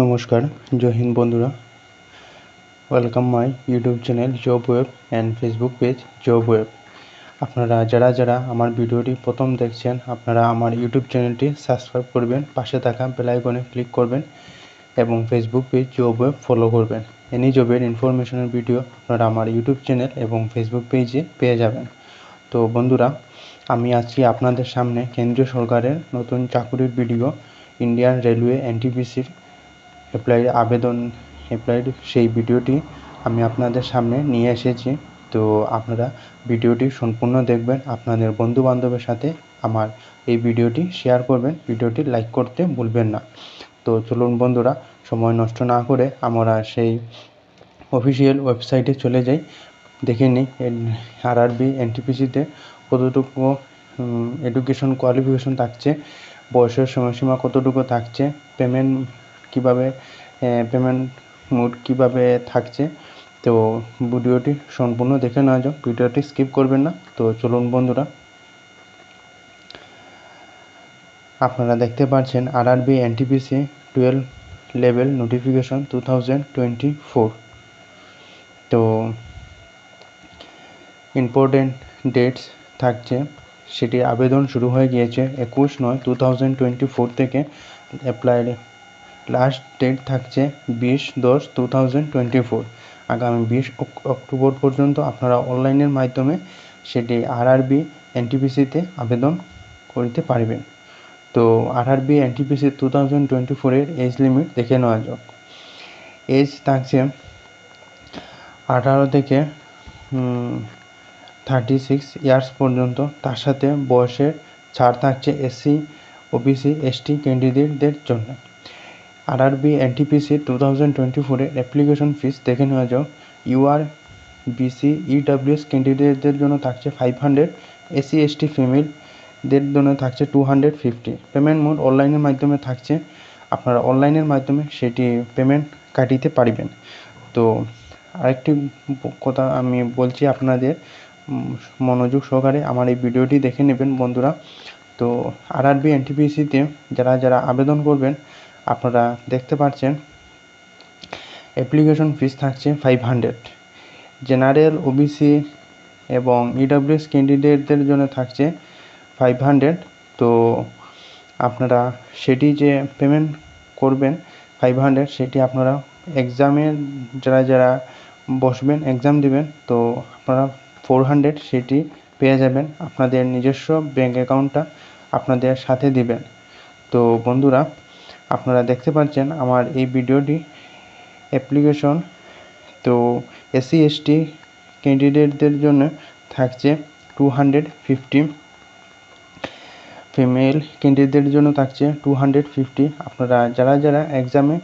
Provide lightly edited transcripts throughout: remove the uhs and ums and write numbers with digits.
নমস্কার, জয় হিন্দ বন্ধুরা। Welcome my YouTube channel job web and Facebook page job web. আপনারা যারা আমার ভিডিওটি প্রথম দেখছেন, আপনারা আমার ইউটিউব চ্যানেলটি সাবস্ক্রাইব করবেন, পাশে থাকা বেল আইকনে ক্লিক করবেন এবং Facebook page job web follow করবেন। এনি জবের ইনফরমেশনের ভিডিও আপনারা আমার ইউটিউব চ্যানেল এবং ফেসবুক পেজে পেয়ে যাবেন। তো বন্ধুরা, আমি আজকে আপনাদের সামনে কেন্দ্রীয় সরকারের নতুন চাকুরির ভিডিও, ইন্ডিয়ান রেলওয়ে এনটিপিসির অ্যাপ্লাইড সেই ভিডিওটি আমি আপনাদের সামনে নিয়ে এসেছি। তো আপনারা ভিডিওটি সম্পূর্ণ দেখবেন, আপনাদের বন্ধু বান্ধবের সাথে আমার এই ভিডিওটি শেয়ার করবেন, ভিডিওটি লাইক করতে ভুলবেন না। তো চলুন বন্ধুরা, সময় নষ্ট না করে আমরা সেই অফিসিয়াল ওয়েবসাইটে চলে যাই, দেখে নিই আরআরবি এনটিপিসিতে কতটুকু এডুকেশন কোয়ালিফিকেশন থাকছে, বয়সের সময়সীমা কতটুকু থাকছে, পেমেন্ট মোড কীভাবে থাকছে। তো ভিডিওটি সম্পূর্ণ দেখে নেওয়া যাক, ভিডিওটি স্কিপ করবেন না। তো চলুন বন্ধুরা, আপনারা দেখতে পাচ্ছেন আরআরবি এনটিপিসি 12 লেভেল নোটিফিকেশন 2024। তো ইম্পর্টেন্ট ডেটস থাকছে, সেটি আবেদন শুরু হয়ে গিয়েছে 21/9/2024 থেকে। অ্যাপ্লাইড লাস্ট ডেট থাকছে 20/10/2024। আগামী 20 অক্টোবর পর্যন্ত আপনারা অনলাইনের মাধ্যমে সেটি আরআরবি এনটিপিসিতে আবেদন করতে পারবেন। তো আরআরবি এনটিপিসি 2024-এর এজ লিমিট দেখে নেওয়া যাক। এজ থাকছে 18 থেকে 36 ইয়ার্স পর্যন্ত। তার সাথে বয়সের ছাড় থাকছে এসসি, ওবিসি, এসটি ক্যান্ডিডেটদের জন্য। আরআরবি এনটিপিসি 2024-এর অ্যাপ্লিকেশন ফিস দেখে নেওয়া যাক। ইউআর, বিসি, ইডাব্লিউএস ক্যান্ডিডেটদের জন্য থাকছে 500, এসসি, এসটি ফিমেলদের জন্য থাকছে 250। পেমেন্ট মোড অনলাইনের মাধ্যমে থাকছে, আপনারা অনলাইনের মাধ্যমে সেটি পেমেন্ট কাটিতে পারবেন। তো আরেকটি কথা আমি বলছি, আপনাদের মনোযোগ সহকারে আমার এই ভিডিওটি দেখে নেবেন বন্ধুরা। তো আরআরবি এনটিপিসিতে যারা আবেদন করবেন, আপনারা দেখতে পাচ্ছেন অ্যাপ্লিকেশন ফিস থাকছে 500। জেনারেল, ওবিসি এবং ইডাব্লিউএস ক্যান্ডিডেটদের জন্য থাকছে 500। তো আপনারা সেটি যে পেমেন্ট করবেন 500, সেটি আপনারা এক্সামের যারা বসবেন, এক্সাম দেবেন, তো আপনারা 400 সেটি পেয়ে যাবেন। আপনাদের নিজস্ব ব্যাঙ্ক অ্যাকাউন্টটা আপনাদের সাথে দিবেন। তো বন্ধুরা, আপনারা দেখতে পাচ্ছেন আমার এই ভিডিওটি অ্যাপ্লিকেশন। তো এসসি, এসটি ক্যান্ডিডেটদের জন্য থাকছে 250, ফিমেল ক্যান্ডিডেটদের জন্য থাকছে 250। আপনারা যারা এক্সামে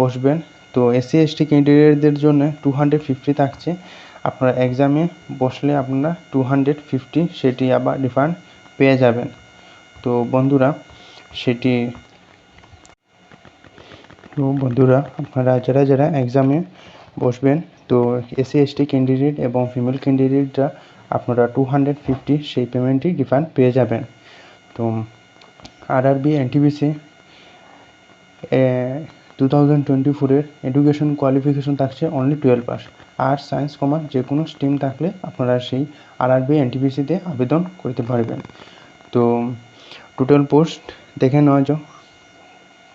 বসবেন, তো এসসি, এসটি ক্যান্ডিডেটদের জন্য 250 থাকছে। আপনারা এক্সামে বসলে আপনারা 250 সেটি আবার রিফান্ড পেয়ে যাবেন। তো বন্ধুরা, আপনারা যারা এক্সামে বসবেন, তো এসসি, এসটি ক্যান্ডিডেট এবং ফিমেল ক্যান্ডিডেটরা আপনারা 250 সেই পেমেন্টটি রিফান্ড পেয়ে যাবেন। তো আরআরবি এনটিপিসি 2024-এর এডুকেশন কোয়ালিফিকেশন থাকছে only 12 pass. Arts, science, commerce যে কোনো স্ট্রিম থাকলে আপনারা সেই আরআরবি এনটিপিসিতে আবেদন করতে পারবেন। তো টোটাল পোস্ট দেখে নেওয়া যাক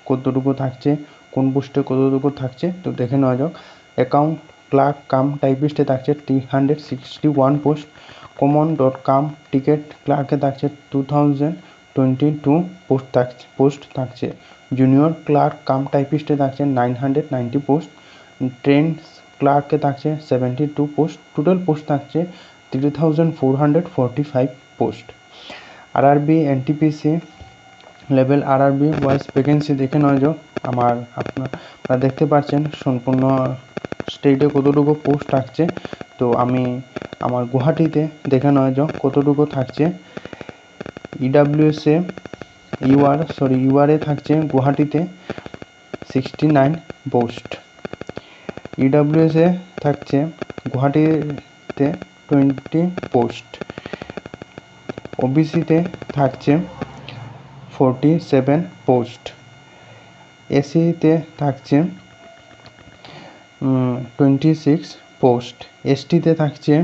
কতটুকু থাকছে, কোন পোস্টে কতটুকু থাকছে। তো দেখে নেওয়া যাক। অ্যাকাউন্ট ক্লার্ক কাম টাইপিস্টে থাকছে 361 post. Common dot cum ticket ক্লার্কে থাকছে 2022 পোস্ট থাকছে। জুনিয়র ক্লার্ক কাম টাইপিস্টে থাকছে 990 পোস্ট। ট্রেন ক্লার্কে থাকছে 72 পোস্ট। টোটাল পোস্ট থাকছে 3445 post. RRB NTPC level RRB wise vacancy দেখে নেওয়া যাক। আপনারা দেখতে পাচ্ছেন সম্পূর্ণ স্টেটে কতটুকু পোস্ট থাকছে। তো আমি আমার গুয়াহাটিতে দেখে নেওয়া যাক কতটুকু থাকছে। ইউআরএ থাকছে গুয়াহাটিতে 69 পোস্ট। ইডাব্লিউএসে থাকছে গুয়াহাটিতে 20 পোস্ট। ওবিসিতে থাকছে 47 পোস্ট। এসিতে থাকছে 26 পোস্ট, এসটিতে থাকছে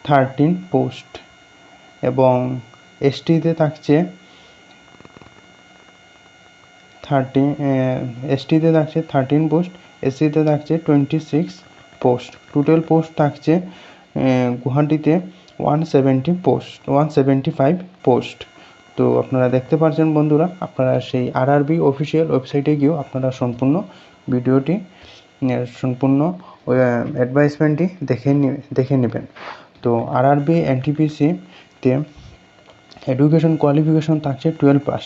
13 পোস্ট এবং এসটিতে থাকছে 13 পোস্ট, এসসিতে থাকছে 26 পোস্ট। টোটাল পোস্ট থাকছে গুয়াহাটিতে 175 পোস্ট। তো আপনারা দেখতে পাচ্ছেন বন্ধুরা, আপনারা সেই আরআরবি অফিসিয়াল ওয়েবসাইটে গিয়েও আপনারা সম্পূর্ণ ভিডিওটি সম্পূর্ণ অ্যাডভাইসমেন্টটি দেখে নেবেন। তো আরআরবি এনটিপিসিতে এডুকেশন কোয়ালিফিকেশন থাকছে 12 পাস।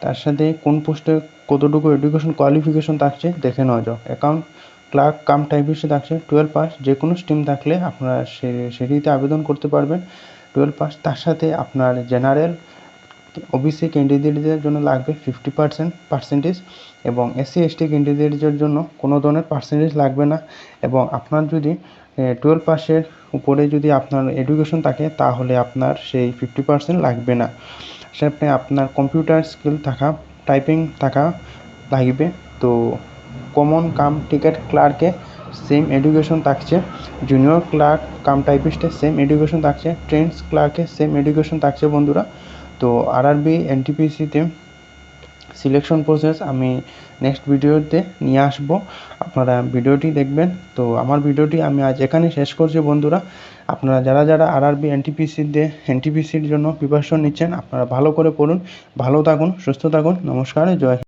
তার সাথে কোন পোস্টে কতটুকু এডুকেশন কোয়ালিফিকেশন থাকছে দেখে নেওয়া যাক। অ্যাকাউন্ট ক্লার্ক কাম টাইপিস্টে থাকছে 12 পাস। যে কোনো স্ট্রিম থাকলে আপনারা সেটিতে আবেদন করতে পারবেন 12 পাস। তার সাথে আপনার জেনারেল ওবিসি ক্যান্ডিডেটদের জন্য লাগবে 50% পার্সেন্টেজ এবং এসসি এসটি ক্যান্ডিডেটদের জন্য কোনো ধরনের পার্সেন্টেজ লাগবে না। এবং আপনার যদি 12 পাসের উপরে যদি আপনার এডুকেশন থাকে তাহলে আপনার সেই 50% লাগবে না। সেখানে আপনার কম্পিউটার স্কিল থাকা, টাইপিং থাকা লাগবে। তো কমন কাম টিকিট ক্লার্কে সেম এডুকেশন থাকছে, জুনিয়র ক্লার্ক কাম টাইপিস্টে সেম এডুকেশন থাকছে, ট্রেন্স ক্লার্কে সেম এডুকেশন থাকছে বন্ধুরা। তো আরআরবি এনটিপিসিতে সিলেকশন প্রসেস আমি নেক্সট ভিডিওতে নিয়ে আসবো, আপনারা ভিডিওটি দেখবেন। তো আমার ভিডিওটি আমি আজ এখানে শেষ করছি বন্ধুরা। আপনারা যারা আরআরবি এনটিপিসির জন্য প্রিপারেশন নিচ্ছেন, আপনারা ভালো করে পড়ুন, ভালো থাকুন, সুস্থ থাকুন। নমস্কার, জয় হিন্দ।